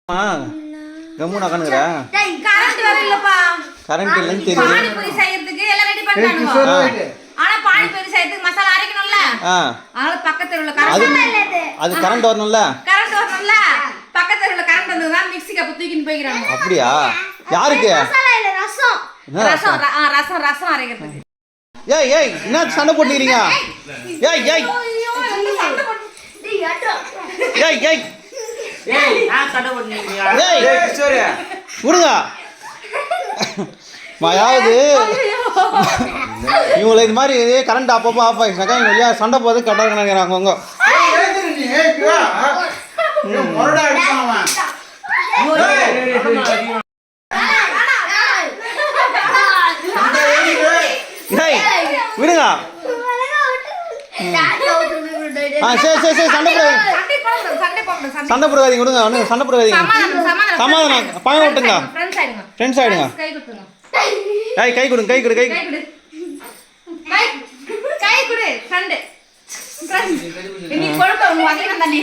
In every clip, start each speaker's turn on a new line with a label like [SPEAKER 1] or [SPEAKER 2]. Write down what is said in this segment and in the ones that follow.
[SPEAKER 1] கம்முனா கண்ணுறா
[SPEAKER 2] current வர இல்லப்பா.
[SPEAKER 1] Current இல்லன்னு தெரியும்.
[SPEAKER 2] பானி பூரி செய்யறதுக்கு எல்லாம் ரெடி பண்ணானுங்க. ஆனா பானி பூரி செய்யறதுக்கு மசாலா அரைக்கணும்ல. அதனால பக்கத்துல உள்ள கரண்ட் இல்ல.
[SPEAKER 1] அது கரண்ட் வரணும்ல.
[SPEAKER 2] கரண்ட் வரணும்ல. பக்கத்துல உள்ள கரண்ட் வந்ததா மிக்ஸி கப் தூக்கிட்டு போயிறாங்க.
[SPEAKER 1] அப்படியா? யாருக்கு?
[SPEAKER 2] மசாலா இல்ல ரசம். ரசம் அரைக்கிறதுக்கு.
[SPEAKER 1] ஏய் ஏய் என்ன சண்டை போட்டுறீங்க? ஏய் ஏய்
[SPEAKER 2] சண்டை போட்டு டேய் அட்ரா.
[SPEAKER 1] ஏய் ஏய்
[SPEAKER 3] ஏய் நான் சண்டை போட்டுறீங்க.
[SPEAKER 1] ஏய்
[SPEAKER 3] கிஷோர்
[SPEAKER 1] விடுங்க. மாயாவது இவங்களை இது மாதிரி கரண்ட் அப்பப்போ ஆஃப் ஆகிடுச்சுனாக்கா இவங்க இல்லையா சண்டை போது கரெக்டாக நினைக்கிறாங்க அவங்க. விடுங்க. சரி சரி சரி சண்டை போடாதீங்க விடுங்க. சண்டை போடாதீங்க. சமாதானம் பயம் விட்டுங்க. ஃப்ரெண்ட்ஸ் ஆயிடுங்க. ஏய் கை கொடுங்க. கை கொடு கை
[SPEAKER 2] கை கொடு ஃப்ரெண்ட் நீ கொழுக்க உங்க வகையில தானே.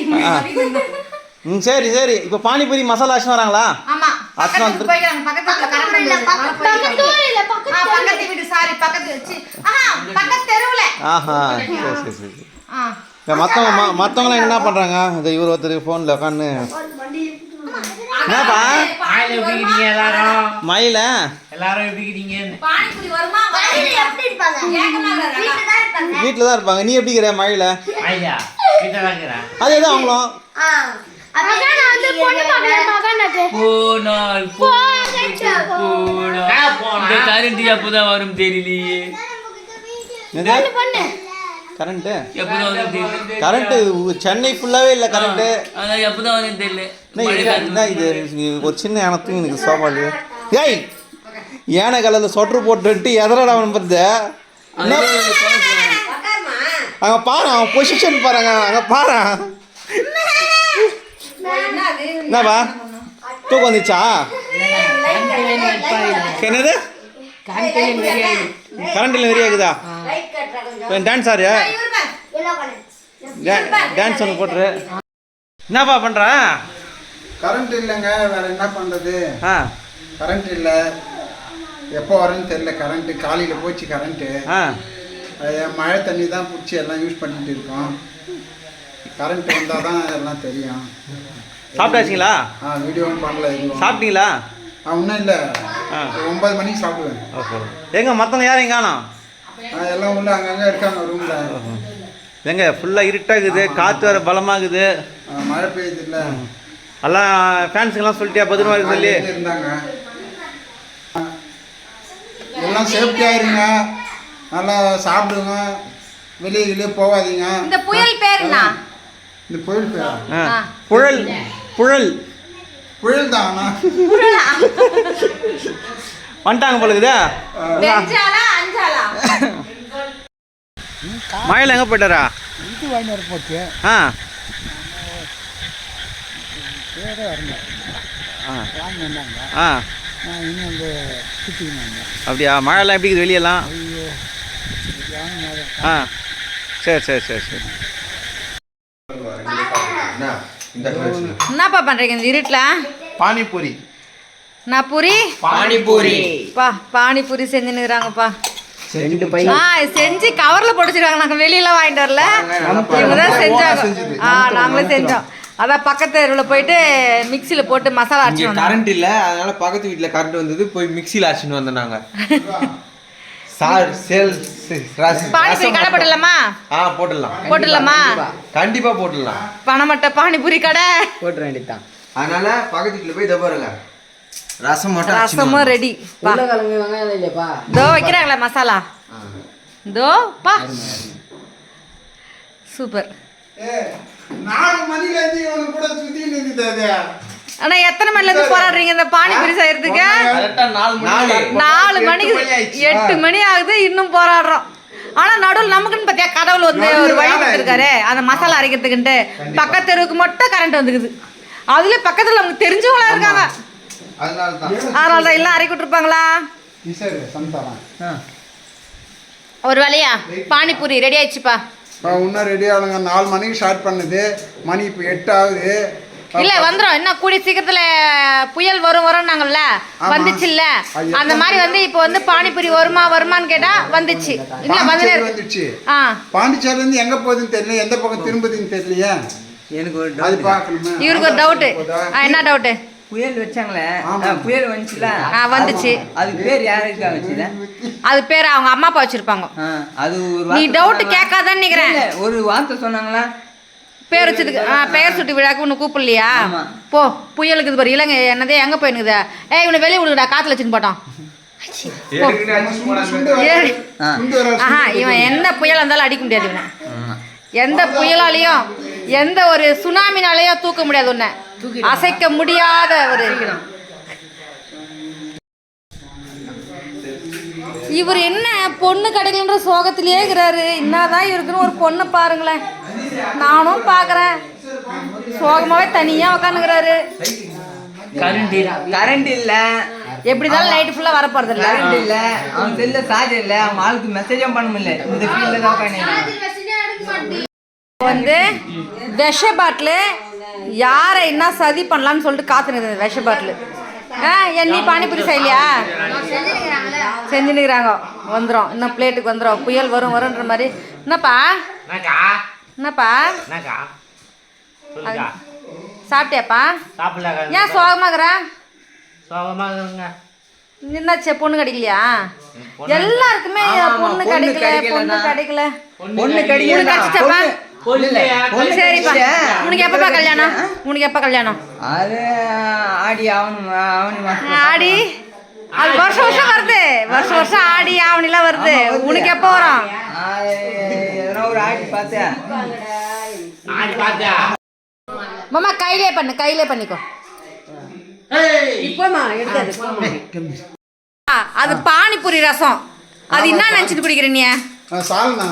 [SPEAKER 1] சரி சரி. இப்போ பானிபூரி மசாலா ஆச்சு வராங்களா?
[SPEAKER 2] ஆமா பக்கத்துல போயிறாங்க. பக்கத்துல கரண்ட் இல்ல. பக்கத்து வீடு சாரி பக்கத்து வெச்சு பக்கத்து தெருவுல.
[SPEAKER 1] ஆஹா சரி சரி சரி. மற்றவங்களாம் என்ன பண்ணுறாங்க? இந்த இவர் ஒருத்தர் ஃபோனில் உட்காந்து என்னப்பா
[SPEAKER 3] மயில எப்படிக்கிறீங்க எல்லாரும்?
[SPEAKER 1] மயில
[SPEAKER 3] எல்லாரும் எப்படிக்கிறீங்க?
[SPEAKER 2] பானிபூரி வருமா? எப்படி இருப்பாங்க?
[SPEAKER 1] வீட்டில் தான் இருப்பாங்க. நீ எப்படி இருக்கிற மயில?
[SPEAKER 3] மயிலா வீட்டில் தான் இருக்கிறேன்.
[SPEAKER 1] அதே தான் அவங்களும்.
[SPEAKER 3] கரண்ட் எப்பதான் வரும் தெரியலையே.
[SPEAKER 1] கரண்ட்டு கரண்ட்டு சென்னை ஃபுல்லாகவே இல்லை கரண்ட்டு.
[SPEAKER 3] அதான் எப்பதான் வரும் தெரியல.
[SPEAKER 1] இது ஒரு சின்ன எனத்தும் எனக்கு சோபாலு. ஏய் ஏனை கலரில் சொட்டர் போட்டுட்டு எதனடா அவன் பார்த்து அங்கே பாரு. அவன் பொசிஷன் பாருங்க. அங்கே பாரு. என்னப்பா தூக்கம் வந்துச்சா? என்னது கரண்ட் இல்லை வெறியா இருக்குதா? டான்ஸ் ஆறியா? டான்ஸ் ஒன்று போட்டுரு. என்னப்பா பண்ணுற?
[SPEAKER 4] கரண்ட் இல்லைங்க. வேற என்ன பண்ணுறது? கரண்ட் இல்லை. எப்போ வரும்னு தெரியல. கரண்ட்டு காலையில் போச்சு கரண்ட்டு. மழை தண்ணி தான் பிடிச்சி எல்லாம் யூஸ் பண்ணிட்டு இருக்கோம். கரண்ட் வந்தால் தான் எல்லாம் தெரியும்.
[SPEAKER 1] சாப்பிட்டாச்சுங்களா?
[SPEAKER 4] வீடியோவும் பண்ணல.
[SPEAKER 1] சாப்பிட்டீங்களா?
[SPEAKER 4] ஒன்றும் இல்லை. 9 மணிக்கு சாப்பிடுவேன்.
[SPEAKER 1] எங்க மற்றவங்க யாரையும் காணோம்?
[SPEAKER 4] எல்லாம் உள்ள அங்கங்கே இருக்காங்க ரூமில்.
[SPEAKER 1] எங்க ஃபுல்லாக இருட்டாகுது. காற்று வேறு பலமாகுது.
[SPEAKER 4] மழை பெய்யுது இல்லை.
[SPEAKER 1] எல்லாம் ஃபேன்ஸுங்கெல்லாம் சொல்லிட்டியா பத்திரமா இருக்கு சொல்லி
[SPEAKER 4] இருந்தாங்க. எல்லாம் சேஃப்டியாக இருங்க. நல்லா சாப்பிடுங்க. வெளியே போகாதீங்க.
[SPEAKER 2] இந்த புயல் பேர் என்ன?
[SPEAKER 4] இந்த புயல் பேரா?
[SPEAKER 1] புழல் புழல்
[SPEAKER 4] புயல் தான்.
[SPEAKER 1] வந்துட்டாங்க போலுக்குதா? மழையில் எங்கே போயிட்டாரா?
[SPEAKER 4] இது வாங்கி போச்சு.
[SPEAKER 1] அப்படியா? மழைலாம் எப்படி இருக்குது வெளியெல்லாம்? சரி சரி சரி சரி.
[SPEAKER 2] என்னப்பா பண்றீங்க இந்த இருட்டுல?
[SPEAKER 1] பானிபூரி.
[SPEAKER 2] நான் பூரி
[SPEAKER 3] பானிபூரி
[SPEAKER 2] பானிபூரி செஞ்சுன்னுக்குறாங்கப்பா. செஞ்சு கவர்ல போட்டுச்சிருக்காங்க. நாங்கள் வெளியில வாங்கிட்டு வரல. இவங்க தான் செஞ்சாங்க. நாங்களே செஞ்சோம். அதான் பக்கத்து தெருவில் போயிட்டு மிக்சியில் போட்டு மசாலா அரைச்சி.
[SPEAKER 5] கரண்ட் இல்லை, அதனால பக்கத்து வீட்டில் கரண்ட் வந்தது. போய் மிக்சியில் அரைச்சின்னு வந்தோம் நாங்கள்.
[SPEAKER 2] பானிபூரி கடை போடலாமா? போட்டுடலாமா?
[SPEAKER 5] கண்டிப்பா போட்டுடலாம்.
[SPEAKER 2] பணமட்ட பானிபூரி கடை
[SPEAKER 5] போட்டுற வேண்டியதான். அதனால பக்கத்து வீட்டில் போய் பாருங்க.
[SPEAKER 2] ரசமும் ரெடி. இதோ வைக்கிறாங்களா மசாலா? இதோ பா சூப்பர்.
[SPEAKER 4] 4 மணிலேருந்து இவனு கூட சுற்றி நின்றுது.
[SPEAKER 2] ஆனா எத்தனை மணில இருந்து போராடுறீங்க இந்த பானிபூரி செய்யறதுக்கு? 4 மணிக்கு 8 மணி ஆகுது இன்னும் போராடுறோம். ஆனா நடுவில் நமக்குன்னு பார்த்தியா கடவுள் வந்து ஒரு வழி கொடுத்துருக்காரு அந்த மசாலா அரைக்கிறதுக்குன்ட்டு. பக்கத்து தெருவுக்கு மட்டும் கரண்ட் வந்துக்குது. அதுல பக்கத்துல நமக்கு தெரிஞ்சவங்களா இருக்காங்க. அதனால தான் எல்லாம் அரைக்கிட்டு இருப்பாங்களா? ஒரு வேலையா பானிபூரி ரெடி ஆயிடுச்சுப்பா.
[SPEAKER 4] இன்னும் ரெடி ஆகுங்க. 4 மணிக்கு ஸ்டார்ட் பண்ணுது. மணி இப்போ 8 ஆகுது.
[SPEAKER 2] இல்ல வந்துரும் இன்னும் கூடிய சீக்கிரத்துல புயல் வரும்னாங்கல்ல வந்துச்சுல்ல அந்த மாதிரி வந்து இப்போ வந்து பானிபூரி வருமான்னு கேட்டா வந்துச்சு இல்ல
[SPEAKER 4] வந்துச்சு
[SPEAKER 2] ஆ
[SPEAKER 4] பாண்டிச்சேரில இருந்து எங்க போகுதுன்னு தெரியல எந்த பக்கம் திரும்புதுன்னு தெரியலையே
[SPEAKER 5] எனக்கு ஒரு
[SPEAKER 4] அது
[SPEAKER 5] doubt.
[SPEAKER 4] பார்க்கணுமே
[SPEAKER 2] இவருக்கு ஒரு டவுட் என்ன டவுட்
[SPEAKER 5] புயல் வச்சாங்களே புயல் வந்துச்சுல
[SPEAKER 2] வந்துச்சு
[SPEAKER 5] அது பேர் யாருக்கு வச்சுல
[SPEAKER 2] அது பேர் அவங்க அம்மா அப்பா வச்சிருப்பாங்க
[SPEAKER 5] அது ஒரு
[SPEAKER 2] நீ
[SPEAKER 5] வார்த்தை
[SPEAKER 2] டவுட்
[SPEAKER 5] சொன்னாங்களா?
[SPEAKER 2] கேட்காதான்னு நினைக்கிறேன்
[SPEAKER 5] இல்ல, ஒரு வார்த்தை சொன்னாங்களா
[SPEAKER 2] பேர் வச்சதுக்கு பெயர் சுட்டு விழாக்கு ஒன்று கூப்பிடலையா
[SPEAKER 5] ஆமா.
[SPEAKER 2] போ புயலுக்கு இது பாரு இலங்கை என்னதே எங்கே போயினுக்குதா ஏய் இவனை வெளியே விடுடா காற்றுல வச்சுன்னு போட்டான் ஆஹா இவன் எந்த புயல் இருந்தாலும் அடிக்க முடியாது இவனை எந்த புயலாலையும் எந்த ஒரு சுனாமினாலையும் தூக்க முடியாது உன்னை அசைக்க முடியாத ஒரு இவர் என்ன பொண்ணு கிடைக்கலன்ற சோகத்திலேயே இருக்கிறாரு என்னதான் இருக்குன்னு ஒரு பொண்ணை பாருங்களேன் நானும் பார்க்குறேன் சோகமாவே தனியாக உக்காந்துக்கிறாரு
[SPEAKER 5] கரண்ட் இல்ல
[SPEAKER 2] எப்படிதான் லைட் ஃபுல்லாக வரப்போறது இல்லை
[SPEAKER 5] கரண்ட் இல்ல அவன் செல்ல சார்ஜ் இல்ல அவன் ஆளுக்கு மெசேஜும் பண்ண முடியல இந்த ஃபீல்ட்ல தான் உட்காந்து
[SPEAKER 2] வந்து விஷ பாட்டில் யாரை என்ன சதி பண்ணலாம்னு சொல்லிட்டு காத்துனுக்குது விஷ பாட்டில் எண்ணி பானிபூரி செய்யலையா செஞ்சுன்னுக்குறாங்க வந்துடும் இன்னும் பிளேட்டுக்கு வந்துடும் புயல் வரும்ன்ற மாதிரி என்னப்பா என்னப்பா சாப்பிட்டியாப்பா ஏன் சோகமாகறா என்னாச்சு பொண்ணு கிடைக்கலையா எல்லாருக்குமே பொண்ணு கிடைக்கல பொண்ணு கிடைக்கல
[SPEAKER 5] பொண்ணு கிடைக்கல
[SPEAKER 2] சரிப்பா உனக்கு எப்பப்பா கல்யாணம் உனக்கு எப்ப கல்யாணம்
[SPEAKER 5] அது ஆடி ஆவணி
[SPEAKER 2] ஆடி அது வருஷம் வருஷம் வருது வருஷம் ஆடி ஆவணிலாம் வருது உனக்கு எப்போ வரும்
[SPEAKER 5] எதனா ஒரு ஆடி பார்த்தேன்
[SPEAKER 2] மாமா கையிலே பண்ணிக்கோ அது பானிபூரி ரசம் அது என்ன நினைச்சிட்டு குடிக்கிற நீ
[SPEAKER 4] சால்னா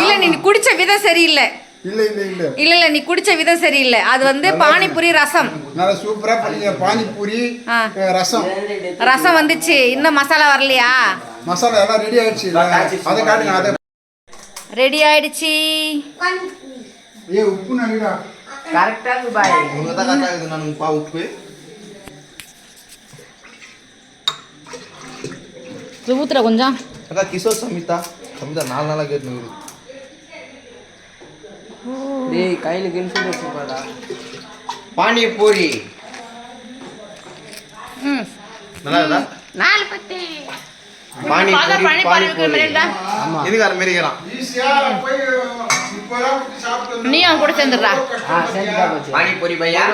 [SPEAKER 2] இல்ல நீ குடிச்ச விதம் சரியில்லை
[SPEAKER 4] இல்ல இல்ல இல்ல
[SPEAKER 2] இல்ல இல்ல நீ குடிச்ச விதம் சரியில்லை அது வந்து பானிபூரி ரசம்
[SPEAKER 4] நல்லா சூப்பரா பண்ணீங்க பானிபூரி ரசம்
[SPEAKER 2] ரசம் வந்துச்சு இன்னும் மசாலா வரலையா
[SPEAKER 4] மசாலா எல்லாம் ரெடி ஆயிடுச்சு அதை காட்டுங்க அதை
[SPEAKER 2] ரெடி ஆயிடுச்சு
[SPEAKER 4] உப்பு நடிடா
[SPEAKER 5] கரெக்டா இருக்கு பாய்
[SPEAKER 1] உங்க தான் கரெக்டா இருக்குது நான் பா உப்பு
[SPEAKER 2] ஊத்துற கொஞ்சம்
[SPEAKER 1] அக்கா கிஷோர் சமிதா 4 நாளா கேட்டுனுக்குது
[SPEAKER 5] டேய் கையில கென்சி வச்சுப்பாடா பானிபூரி
[SPEAKER 1] நல்லா இருக்கா
[SPEAKER 2] 4
[SPEAKER 5] பானிபூரி
[SPEAKER 1] ஆமா இதுக்கு அரை மேரிக்கிறான்
[SPEAKER 4] ஈஸியா போய் இப்போதான் சாப்பிட்டு
[SPEAKER 2] நீ அவன் கூட சேர்ந்துடுறா
[SPEAKER 5] பானிபூரி பையா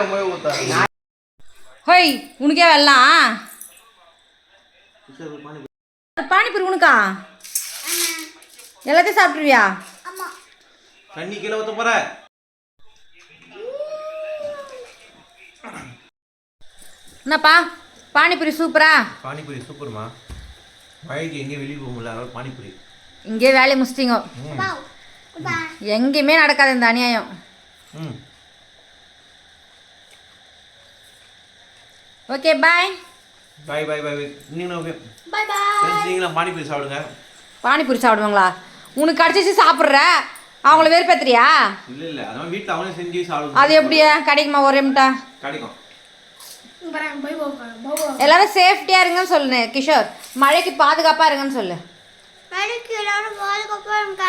[SPEAKER 2] ஹோய் உனக்கே வரலாம் பானிபூரி உனக்கா எல்லாத்தையும் சாப்பிட்ருவியா
[SPEAKER 1] தண்ணி கீழே ஊத்த போற
[SPEAKER 2] என்னப்பா பானிபூரி சூப்பரா
[SPEAKER 1] பானிபூரி சூப்பர்மா மழைக்கு எங்கேயும் வெளியே போக முடியல அதனால பானிபூரி
[SPEAKER 2] இங்கே வேலையை முடிச்சிட்டிங்க எங்கேயுமே நடக்காது இந்த அநியாயம் ஓகே பாய்
[SPEAKER 1] பாய் பாய் பாய் நீங்களும் ஓகே பாய் பாய் நீங்களும் பானிபூரி சாப்பிடுங்க
[SPEAKER 2] பானிபூரி சாப்பிடுவாங்களா உனக்கு கடிச்சிச்சு சாப்பிட்ற அவங்கள வெறுப்பேத்துறியா
[SPEAKER 1] இல்ல அதான் வீட்டில் அவங்களே செஞ்சு சாப்பிடுங்க
[SPEAKER 2] அது எப்படியா கிடைக்குமா ஒரே முட்டா
[SPEAKER 1] கிடைக்கும்
[SPEAKER 2] எல்லாரும் சேஃப்டியா இருங்கன்னு சொல்லு கிஷோர் மழைக்கு பாதுகாப்பா இருங்கன்னு சொல்லு
[SPEAKER 6] மழைக்கு எல்லாரும் பாதுகாப்பா இருங்க